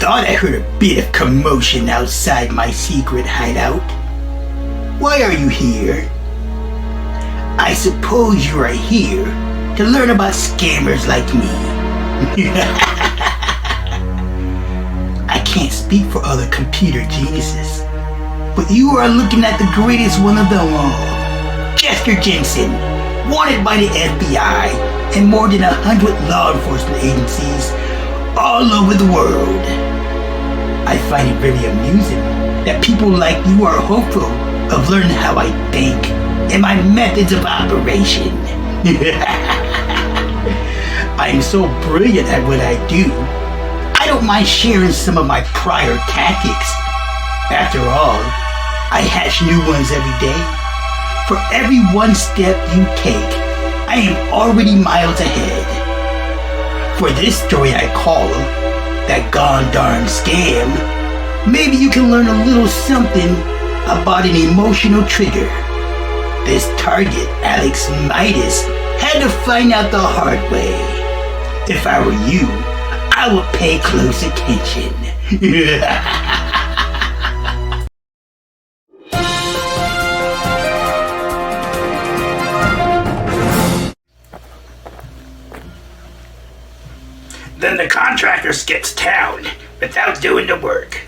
thought I heard a bit of commotion outside my secret hideout. Why are you here? I suppose you are here to learn about scammers like me. I can't speak for other computer geniuses, but you are looking at the greatest one of them all. Chester Jensen, wanted by the FBI and more than 100 law enforcement agencies all over the world. I find it very amusing that people like you are hopeful of learning how I think and my methods of operation. I am so brilliant at what I do, I don't mind sharing some of my prior tactics. After all, I hatch new ones every day. For every one step you take, I am already miles ahead. For this story I call That Gone Darn Scam, maybe you can learn a little something about an emotional trigger. This target, Alex Midas, had to find out the hard way. If I were you, I would pay close attention. Then the contractor skips town without doing the work.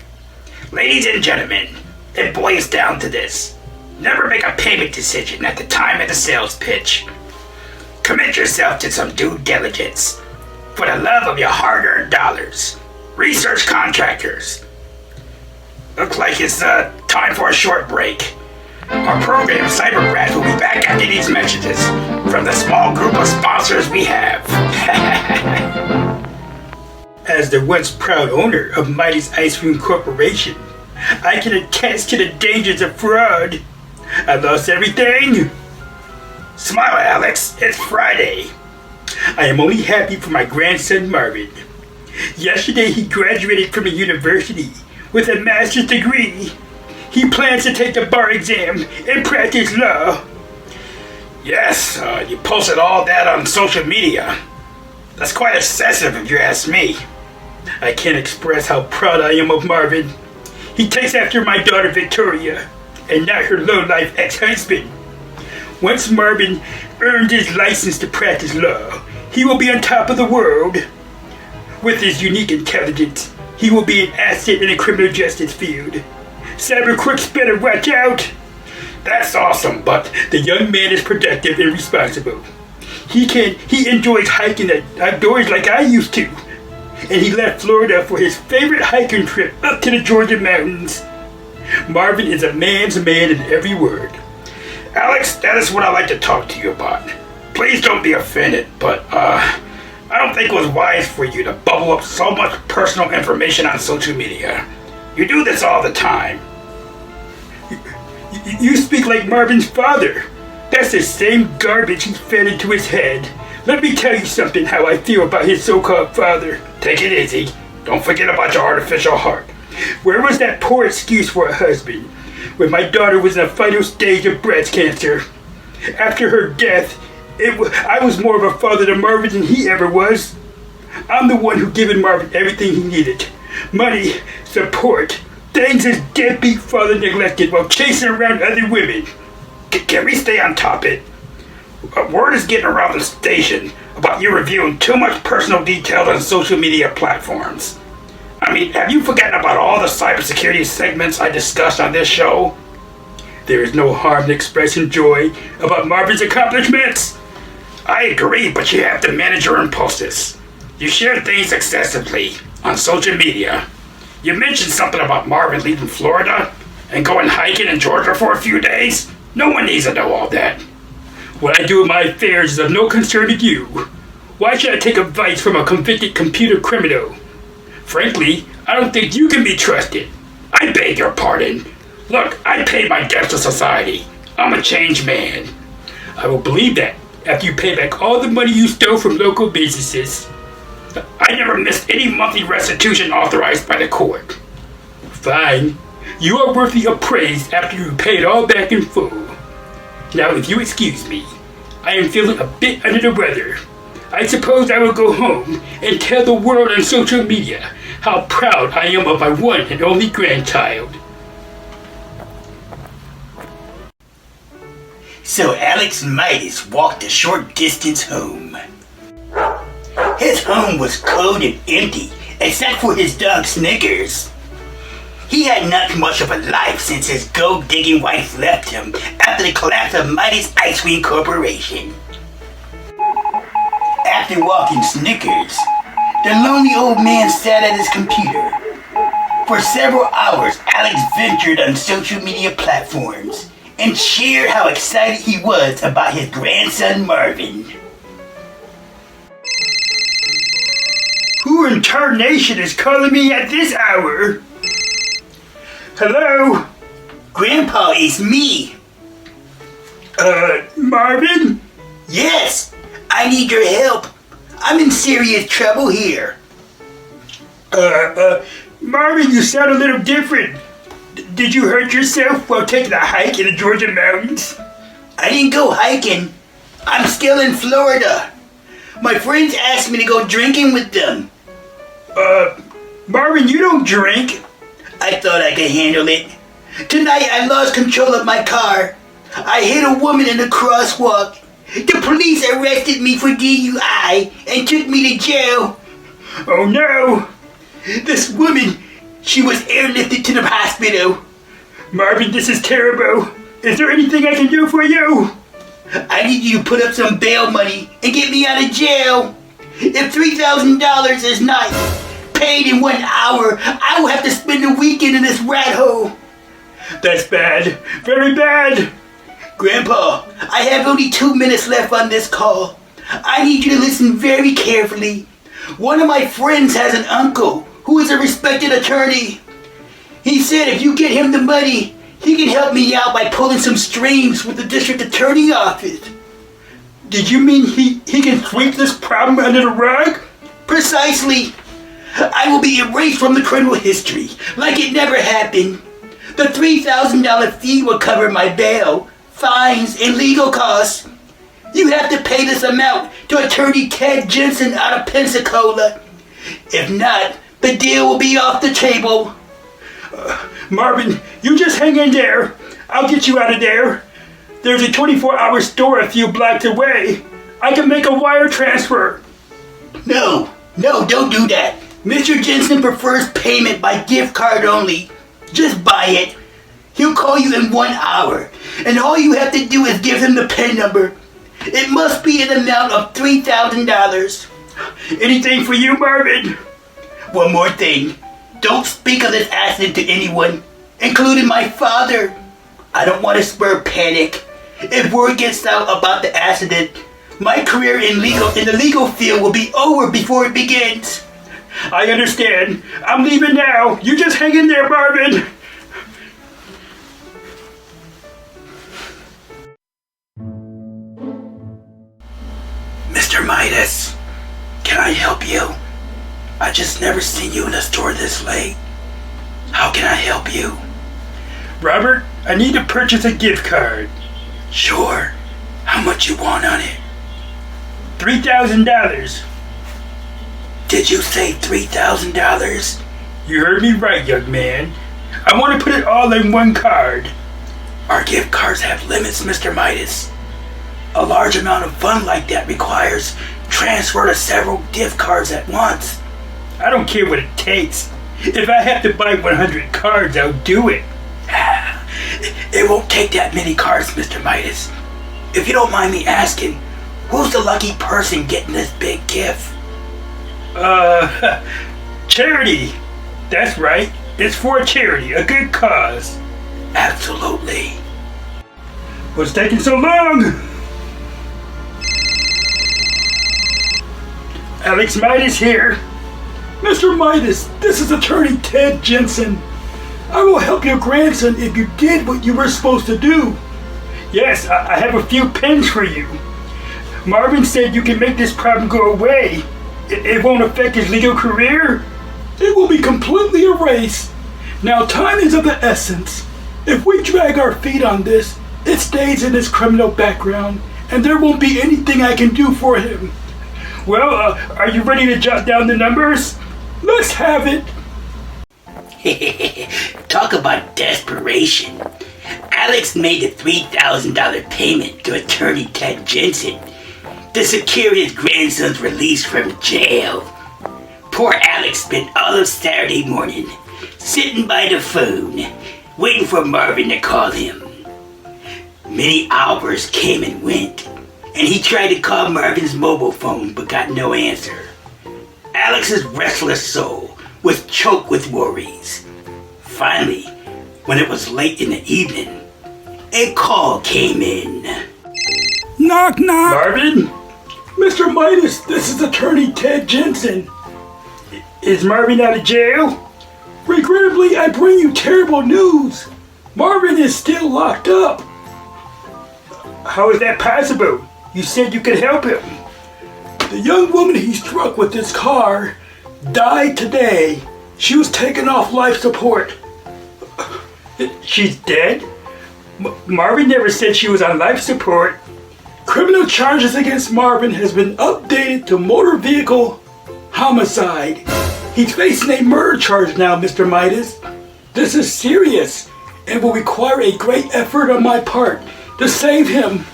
Ladies and gentlemen, it boils down to this. Never make a payment decision at the time of the sales pitch. Commit yourself to some due diligence. For the love of your hard-earned dollars. Research contractors. Looks like it's time for a short break. Our program Cyber Brad will be back after these messages from the small group of sponsors we have. As the once proud owner of Midas Ice Cream Corporation, I can attest to the dangers of fraud. I lost everything. Smile, Alex. It's Friday. I am only happy for my grandson Marvin. Yesterday he graduated from the university with a master's degree. He plans to take the bar exam and practice law. Yes, you posted all that on social media. That's quite excessive if you ask me. I can't express how proud I am of Marvin. He takes after my daughter Victoria, and not her low-life ex-husband. Once Marvin earned his license to practice law, he will be on top of the world. With his unique intelligence, he will be an asset in the criminal justice field. Cyber crooks better watch out. That's awesome, but the young man is productive and responsible. He enjoys hiking the outdoors like I used to. And he left Florida for his favorite hiking trip up to the Georgia mountains. Marvin is a man's man in every word. Alex, that is what I'd like to talk to you about. Please don't be offended, but I don't think it was wise for you to bubble up so much personal information on social media. You do this all the time. You speak like Marvin's father. That's the same garbage he fed into his head. Let me tell you something how I feel about his so-called father. Take it easy. Don't forget about your artificial heart. Where was that poor excuse for a husband when my daughter was in the final stage of breast cancer? After her death, I was more of a father to Marvin than he ever was. I'm the one who given Marvin everything he needed. Money, support, things his deadbeat father neglected while chasing around other women. Can we stay on topic? Word is getting around the station about you reviewing too much personal detail on social media platforms. I mean, have you forgotten about all the cybersecurity segments I discussed on this show? There is no harm in expressing joy about Marvin's accomplishments. I agree, but you have to manage your impulses. You share things excessively on social media. You mentioned something about Marvin leaving Florida and going hiking in Georgia for a few days. No one needs to know all that. What I do in my affairs is of no concern to you. Why should I take advice from a convicted computer criminal? Frankly, I don't think you can be trusted. I beg your pardon. Look, I pay my debts to society. I'm a changed man. I will believe that after you pay back all the money you stole from local businesses. I never missed any monthly restitution authorized by the court. Fine. You are worthy of praise after you pay it all back in full. Now, if you excuse me, I am feeling a bit under the weather. I suppose I will go home and tell the world on social media how proud I am of my one and only grandchild. So Alex Midas walked a short distance home. His home was cold and empty, except for his dog Snickers. He had not much of a life since his gold-digging wife left him after the collapse of Midas Ice Cream Corporation. After walking Snickers, the lonely old man sat at his computer. For several hours, Alex ventured on social media platforms and shared how excited he was about his grandson Marvin. Who in tarnation is calling me at this hour? Hello? Grandpa, it's me. Marvin? Yes, I need your help. I'm in serious trouble here. Marvin, you sound a little different. Did you hurt yourself while taking a hike in the Georgia mountains? I didn't go hiking. I'm still in Florida. My friends asked me to go drinking with them. Marvin, you don't drink. I thought I could handle it. Tonight I lost control of my car. I hit a woman in a crosswalk. The police arrested me for DUI and took me to jail. Oh no! This woman, she was airlifted to the hospital. Marvin, this is terrible. Is there anything I can do for you? I need you to put up some bail money and get me out of jail. If $3,000 is not paid in 1 hour, I will have to spend the weekend in this rat hole. That's bad. Very bad. Grandpa, I have only 2 minutes left on this call. I need you to listen very carefully. One of my friends has an uncle who is a respected attorney. He said if you get him the money, he can help me out by pulling some strings with the district attorney office. Did you mean he can sweep this problem under the rug? Precisely. I will be erased from the criminal history like it never happened. The $3,000 fee will cover my bail, fines, and legal costs. You have to pay this amount to attorney Ted Jensen out of Pensacola. If not, the deal will be off the table. Marvin, you just hang in there. I'll get you out of there. There's a 24-hour store a few blocks away. I can make a wire transfer. No, don't do that. Mr. Jensen prefers payment by gift card only. Just buy it. He'll call you in 1 hour, and all you have to do is give him the PIN number. It must be an amount of $3,000. Anything for you, Marvin? One more thing. Don't speak of this accident to anyone, including my father. I don't want to spur panic. If word gets out about the accident, my career in the legal field will be over before it begins. I understand. I'm leaving now. You just hang in there, Marvin. Mr. Midas, can I help you? I just never seen you in a store this late. How can I help you? Robert, I need to purchase a gift card. Sure. How much you want on it? $3,000. Did you say $3,000? You heard me right, young man. I want to put it all in one card. Our gift cards have limits, Mr. Midas. A large amount of fun like that requires transfer to several gift cards at once. I don't care what it takes. If I have to buy 100 cards, I'll do it. It won't take that many cards, Mr. Midas. If you don't mind me asking, who's the lucky person getting this big gift? Charity. That's right. It's for a charity, a good cause. Absolutely. What's taking so long? Alex Midas here. Mr. Midas, this is attorney Ted Jensen. I will help your grandson if you did what you were supposed to do. Yes, I have a few pins for you. Marvin said you can make this problem go away. It won't affect his legal career. It will be completely erased. Now, time is of the essence. If we drag our feet on this, it stays in his criminal background, and there won't be anything I can do for him. Well, are you ready to jot down the numbers? Let's have it. Talk about desperation. Alex made a $3,000 payment to attorney Ted Jensen to secure his grandson's release from jail. Poor Alex spent all of Saturday morning sitting by the phone, waiting for Marvin to call him. Many hours came and went, and he tried to call Marvin's mobile phone but got no answer. Alex's restless soul was choked with worries. Finally, when it was late in the evening, a call came in. Knock, knock. Marvin? Mr. Midas, this is attorney Ted Jensen. Is Marvin out of jail? Regrettably, I bring you terrible news. Marvin is still locked up. How is that possible? You said you could help him. The young woman he struck with his car died today. She was taken off life support. She's dead? Marvin never said she was on life support. Criminal charges against Marvin has been updated to motor vehicle homicide. He's facing a murder charge now, Mr. Midas. This is serious and will require a great effort on my part to save him.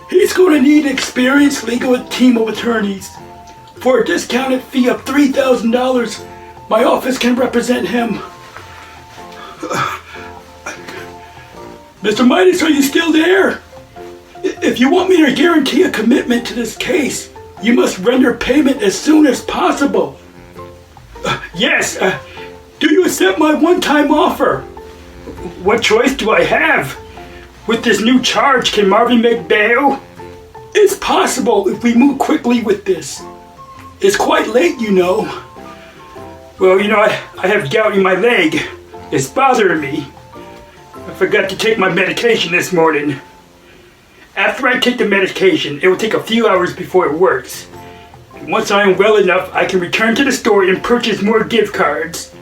He's going to need an experienced legal team of attorneys. For a discounted fee of $3,000, my office can represent him. Mr. Midas, are you still there? If you want me to guarantee a commitment to this case, you must render payment as soon as possible. Yes, do you accept my one-time offer? What choice do I have? With this new charge, can Marvin make bail? It's possible if we move quickly with this. It's quite late, you know. Well, I have gout in my leg. It's bothering me. I forgot to take my medication this morning. After I take the medication, it will take a few hours before it works. And once I am well enough, I can return to the store and purchase more gift cards.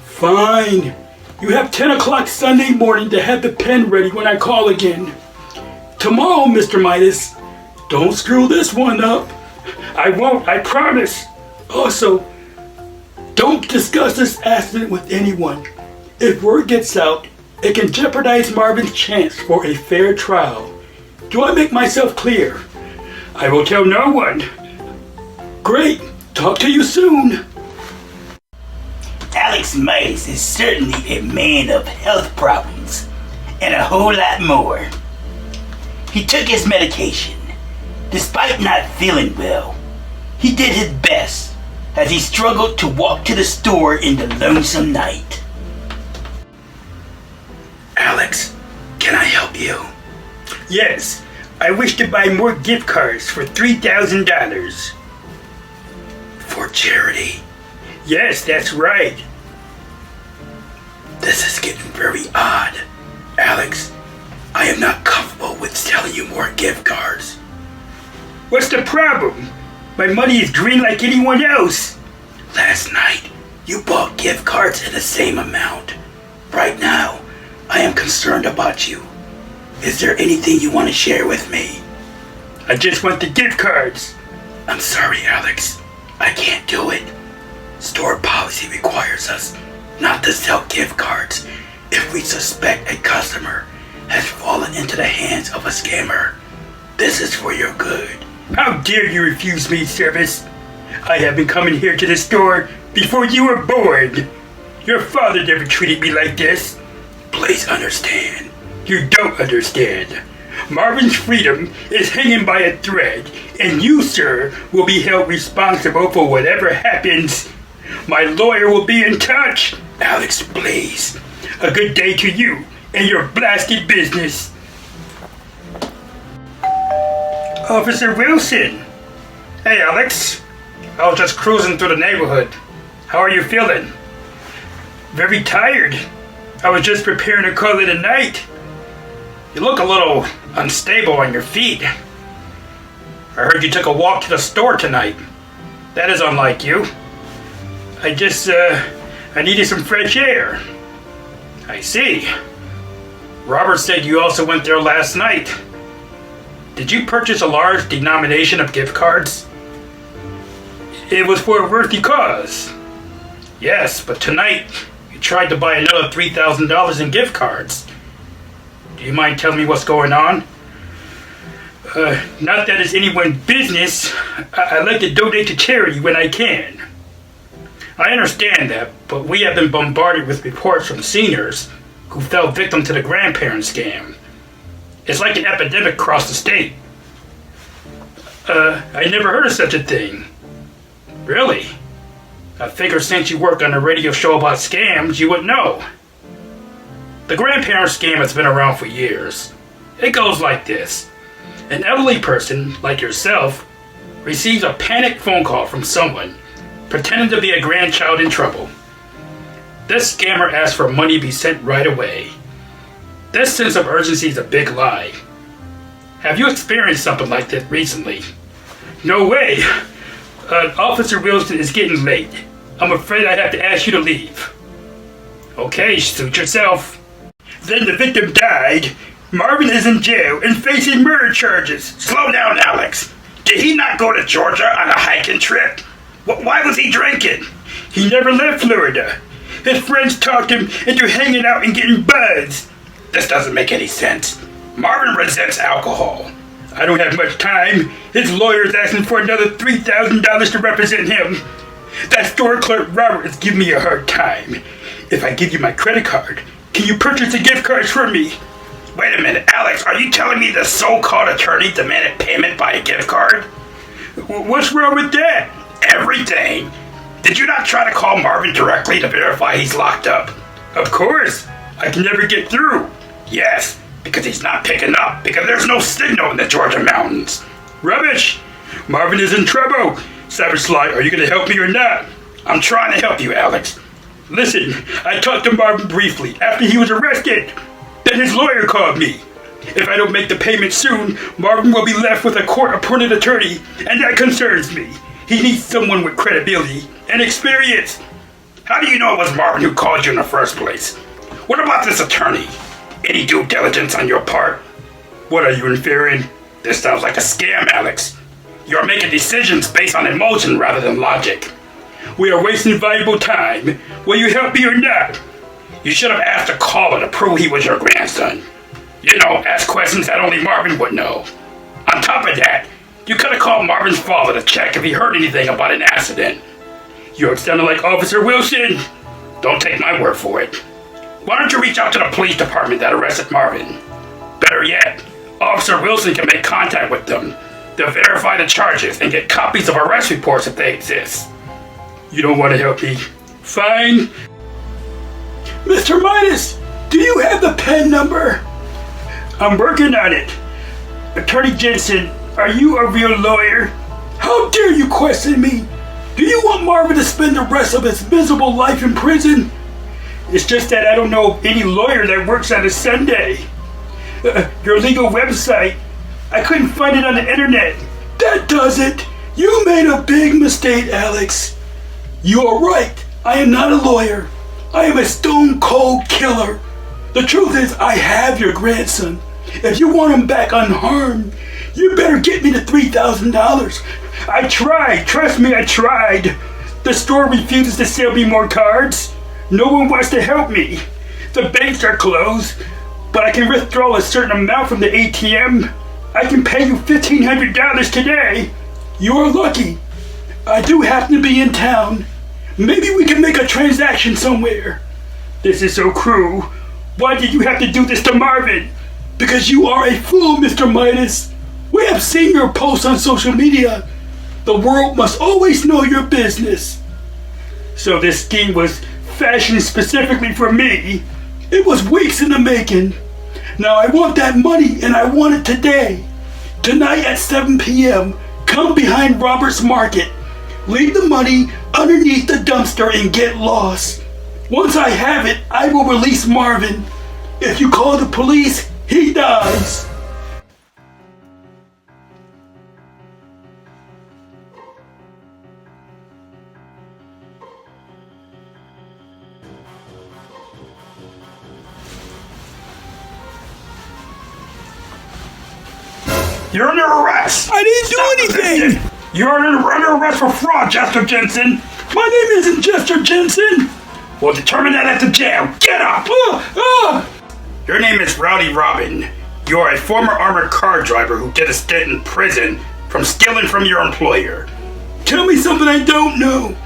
Fine. You have 10 o'clock Sunday morning to have the pen ready when I call again. Tomorrow, Mr. Midas. Don't screw this one up. I won't, I promise. Also, don't discuss this accident with anyone. If word gets out, it can jeopardize Marvin's chance for a fair trial. Do I make myself clear? I will tell no one. Great. Talk to you soon. Alex Midas is certainly a man of health problems and a whole lot more. He took his medication. Despite not feeling well, he did his best as he struggled to walk to the store in the lonesome night. Alex, can I help you? Yes, I wish to buy more gift cards for $3,000. For charity? Yes, that's right. This is getting very odd. Alex, I am not comfortable with selling you more gift cards. What's the problem? My money is green like anyone else. Last night, you bought gift cards in the same amount. Right now, I am concerned about you. Is there anything you want to share with me? I just want the gift cards. I'm sorry, Alex. I can't do it. Store policy requires us not to sell gift cards if we suspect a customer has fallen into the hands of a scammer. This is for your good. How dare you refuse me service? I have been coming here to the store before you were born. Your father never treated me like this. Please understand. You don't understand. Marvin's freedom is hanging by a thread, and you, sir, will be held responsible for whatever happens. My lawyer will be in touch. Alex, please. A good day to you and your blasted business. Officer Wilson. Hey, Alex. I was just cruising through the neighborhood. How are you feeling? Very tired. I was just preparing to call it a night. You look a little unstable on your feet. I heard you took a walk to the store tonight. That is unlike you. I needed some fresh air. I see. Robert said you also went there last night. Did you purchase a large denomination of gift cards? It was for a worthy cause. Yes, but tonight He tried to buy another $3,000 in gift cards. Do you mind telling me what's going on? Not that it's anyone's business. I like to donate to charity when I can. I understand that, but we have been bombarded with reports from seniors who fell victim to the grandparent scam. It's like an epidemic across the state. I never heard of such a thing. Really? I figure since you work on a radio show about scams, you would know. The grandparent scam has been around for years. It goes like this. An elderly person, like yourself, receives a panicked phone call from someone pretending to be a grandchild in trouble. This scammer asks for money be sent right away. This sense of urgency is a big lie. Have you experienced something like this recently? No way! Officer Wilson is getting late. I'm afraid I have to ask you to leave. Okay, suit yourself. Then the victim died. Marvin is in jail and facing murder charges. Slow down, Alex. Did he not go to Georgia on a hiking trip? Why was he drinking? He never left Florida. His friends talked him into hanging out and getting buzzed. This doesn't make any sense. Marvin resents alcohol. I don't have much time. His lawyer is asking for another $3,000 to represent him. That store clerk Robert is giving me a hard time. If I give you my credit card, can you purchase the gift cards for me? Wait a minute, Alex, are you telling me the so-called attorney demanded payment by a gift card? What's wrong with that? Everything. Did you not try to call Marvin directly to verify he's locked up? Of course. I can never get through. Yes, because he's not picking up, because there's no signal in the Georgia mountains. Rubbish! Marvin is in trouble. Savage Sly, are you going to help me or not? I'm trying to help you, Alex. Listen, I talked to Marvin briefly after he was arrested. Then his lawyer called me. If I don't make the payment soon, Marvin will be left with a court-appointed attorney, and that concerns me. He needs someone with credibility and experience. How do you know it was Marvin who called you in the first place? What about this attorney? Any due diligence on your part? What are you inferring? This sounds like a scam, Alex. You're making decisions based on emotion rather than logic. We are wasting valuable time. Will you help me or not? You should have asked a caller to prove he was your grandson. You know, ask questions that only Marvin would know. On top of that, you could have called Marvin's father to check if he heard anything about an accident. You're sounding like Officer Wilson. Don't take my word for it. Why don't you reach out to the police department that arrested Marvin? Better yet, Officer Wilson can make contact with them. They'll verify the charges and get copies of arrest reports if they exist. You don't want to help me? Fine. Mr. Midas, do you have the PIN number? I'm working on it. Attorney Jensen, are you a real lawyer? How dare you question me? Do you want Marvin to spend the rest of his miserable life in prison? It's just that I don't know any lawyer that works on a Sunday. Your legal website, I couldn't find it on the internet. That does it. You made a big mistake, Alex. You are right. I am not a lawyer. I am a stone cold killer. The truth is, I have your grandson. If you want him back unharmed, you better get me the $3,000. I tried. Trust me, I tried. The store refuses to sell me more cards. No one wants to help me. The banks are closed, but I can withdraw a certain amount from the ATM. I can pay you $1,500 today. You are lucky. I do happen to be in town. Maybe we can make a transaction somewhere. This is so cruel. Why did you have to do this to Marvin? Because you are a fool, Mr. Midas. We have seen your posts on social media. The world must always know your business. So this scheme was fashioned specifically for me. It was weeks in the making. Now I want that money and I want it today. Tonight at 7 p.m., come behind Robert's Market. Leave the money underneath the dumpster and get lost. Once I have it, I will release Marvin. If you call the police, he dies. You're under arrest! I didn't do anything! You're under arrest for fraud, Jester Jensen! My name isn't Jester Jensen! We'll determine that at the jail. Get up! Your name is Rowdy Robin. You are a former armored car driver who did a stint in prison from stealing from your employer. Tell me something I don't know.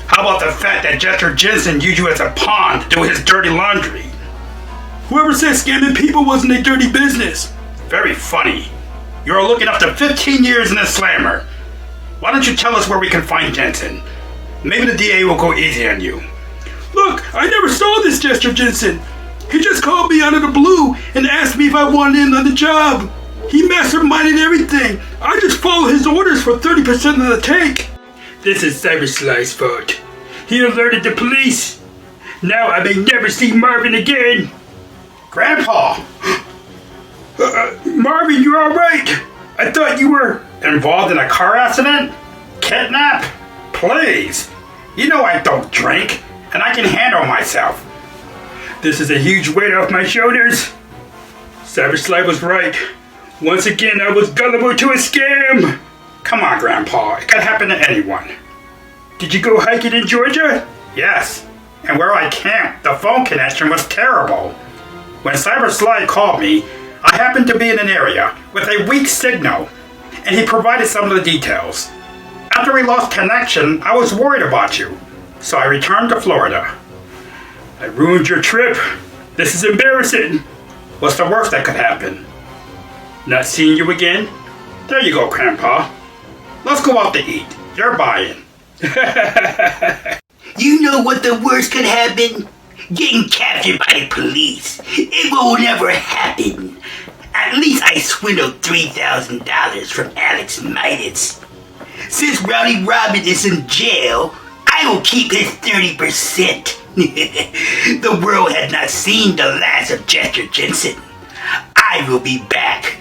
How about the fact that Jester Jensen used you as a pawn to do his dirty laundry? Whoever said scamming people wasn't a dirty business. Very funny. You're looking up to 15 years in the slammer. Why don't you tell us where we can find Jensen? Maybe the DA will go easy on you. Look, I never saw this Jester Jensen. He just called me out of the blue and asked me if I wanted in on the job. He masterminded everything. I just followed his orders for 30% of the take. This is Cybersly's fault. He alerted the police. Now I may never see Marvin again. Grandpa! Marvin, you alright? I thought you were involved in a car accident? Kidnap? Please. You know I don't drink, and I can handle myself. This is a huge weight off my shoulders. Cybersly was right. Once again, I was gullible to a scam. Come on, Grandpa. It could happen to anyone. Did you go hiking in Georgia? Yes. And where I camped, the phone connection was terrible. When Cybersly called me, I happened to be in an area with a weak signal, and he provided some of the details. After we lost connection, I was worried about you, so I returned to Florida. I ruined your trip. This is embarrassing. What's the worst that could happen? Not seeing you again? There you go, Grandpa. Let's go out to eat. You're buying. You know what the worst could happen? Getting captured by the police. It will never happen. At least I swindled $3,000 from Alex Midas. Since Rowdy Robin is in jail, I will keep his 30%. The world has not seen the last of Jester Jensen. I will be back.